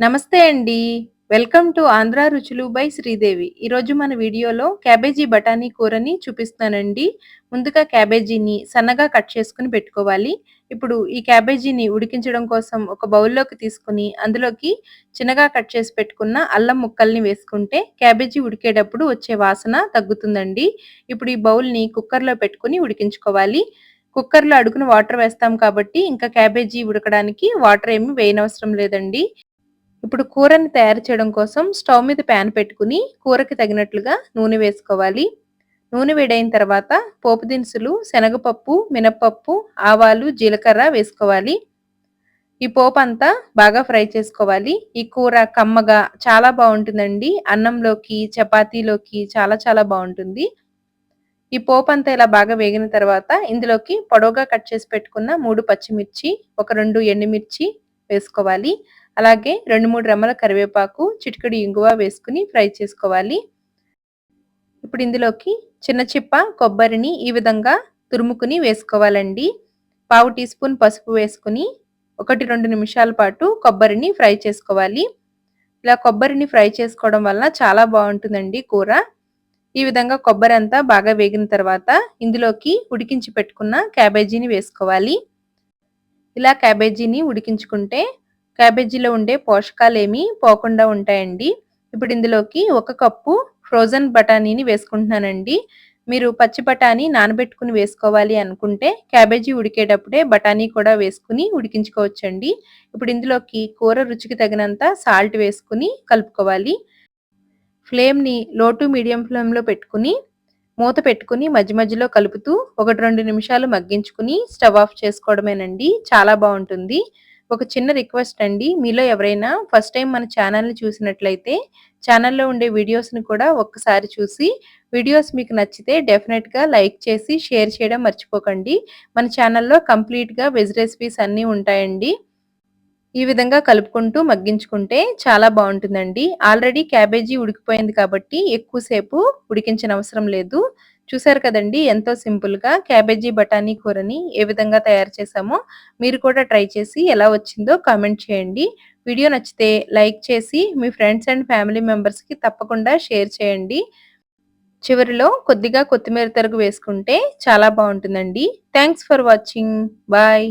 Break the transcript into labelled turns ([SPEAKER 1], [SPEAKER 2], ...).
[SPEAKER 1] నమస్తే అండి. Welcome to Andhra రుచులు బై శ్రీదేవి. ఈరోజు మన వీడియోలో క్యాబేజీ బఠానీ కూరని చూపిస్తానండి. ముందుగా క్యాబేజీని సన్నగా కట్ చేసుకొని పెట్టుకోవాలి. ఇప్పుడు ఈ క్యాబేజీని ఉడికించడం కోసం ఒక బౌల్‌లోకి తీసుకొని అందులోకి చిన్నగా కట్ చేసి పెట్టుకున్న అల్లం ముక్కల్ని వేసుకుంటే క్యాబేజీ ఉడికేటప్పుడు వచ్చే వాసన తగ్గుతుందండి. ఇప్పుడు ఈ బౌల్‌ని కుక్కర్‌లో పెట్టుకొని ఉడికించుకోవాలి. కుక్కర్‌లో అడుగున వాటర్ వేస్తాం కాబట్టి ఇంకా క్యాబేజీ ఉడకడానికి వాటర్ ఏమి వేయనవసరం లేదండి. ఇప్పుడు కూరని తయారు చేయడం కోసం స్టవ్ మీద ప్యాన్ పెట్టుకుని కూరకి తగినట్లుగా నూనె వేసుకోవాలి. నూనె వేడైన తర్వాత పోపు దినుసులు, శనగపప్పు, మినపప్పు, ఆవాలు, జీలకర్ర వేసుకోవాలి. ఈ పోపంతా బాగా ఫ్రై చేసుకోవాలి. ఈ కూర కమ్మగా చాలా బావుంటుందండి. అన్నంలోకి, చపాతీలోకి చాలా చాలా బావుంటుంది. ఈ పోపంతా ఇలా బాగా వేగిన తర్వాత ఇందులోకి పొడవుగా కట్ చేసి పెట్టుకున్న 3 పచ్చిమిర్చి, ఒక 2 ఎండుమిర్చి వేసుకోవాలి. అలాగే 2, 3 రెమ్మల కరివేపాకు, చిటికెడు ఇంగువ వేసుకొని ఫ్రై చేసుకోవాలి. ఇప్పుడు ఇందులోకి చిన్న చిప్ప కొబ్బరిని ఈ విధంగా తురుముకుని వేసుకోవాలండి. పావు టీ స్పూన్ పసుపు వేసుకొని 1, 2 నిమిషాల పాటు కొబ్బరిని ఫ్రై చేసుకోవాలి. ఇలా కొబ్బరిని ఫ్రై చేసుకోవడం వలన చాలా బావుంటుందండి కూర. ఈ విధంగా కొబ్బరంతా బాగా వేగిన తర్వాత ఇందులోకి ఉడికించి పెట్టుకున్న క్యాబేజీని వేసుకోవాలి. ఇలా క్యాబేజీని ఉడికించుకుంటే క్యాబేజీలో ఉండే పోషకాలేమీ పోకుండా ఉంటాయండి. ఇప్పుడు ఇందులోకి 1 కప్పు ఫ్రోజన్ బఠానీని వేసుకుంటున్నానండి. మీరు పచ్చి బఠానీ నానబెట్టుకొని వేసుకోవాలి అనుకుంటే క్యాబేజీ ఉడికేటప్పుడే బఠానీ కూడా వేసుకొని ఉడికించుకోవచ్చండి. ఇప్పుడు ఇందులోకి కూర రుచికి తగినంత సాల్ట్ వేసుకొని కలుపుకోవాలి. ఫ్లేమ్‌ని లో టు మీడియం ఫ్లేమ్‌లో పెట్టుకొని, మూత పెట్టుకొని మధ్య మధ్యలో కలుపుతూ 1, 2 నిమిషాలు మగ్గించుకొని స్టవ్ ఆఫ్ చేసుకోవడమేనండి. చాలా బావుంటుంది. ఒక చిన్న రిక్వెస్ట్ అండి. మీలో ఎవరైనా ఫస్ట్ టైమ్ మన ఛానెల్‌ని చూసినట్లయితే ఛానెల్‌లో ఉండే వీడియోస్‌ని కూడా ఒక్కసారి చూసి, వీడియోస్ మీకు నచ్చితే డెఫినెట్‌గా లైక్ చేసి, షేర్ చేయడం మర్చిపోకండి. మన ఛానెల్‌లో కంప్లీట్‌గా వెజ్ రెసిపీస్ అన్నీ ఉంటాయండి. ఈ విధంగా కలుపుకుంటూ మగ్గించుకుంటే చాలా బావుంటుందండి. ఆల్రెడీ క్యాబేజీ ఉడికిపోయింది కాబట్టి ఎక్కువ సేపు ఉడికించనవసరం లేదు. చూసారు కదండీ! ఎంతో సింపుల్‌గా క్యాబేజీ బఠానీ కూరని ఏ విధంగా తయారు చేశామో మీరు కూడా ట్రై చేసి ఎలా వచ్చిందో కామెంట్ చేయండి. వీడియో నచ్చితే లైక్ చేసి మీ ఫ్రెండ్స్ అండ్ ఫ్యామిలీ మెంబర్స్‌కి తప్పకుండా షేర్ చేయండి. చివరిలో కొద్దిగా కొత్తిమీర తరుగు వేసుకుంటే చాలా బావుంటుందండి. Thanks for watching. బాయ్.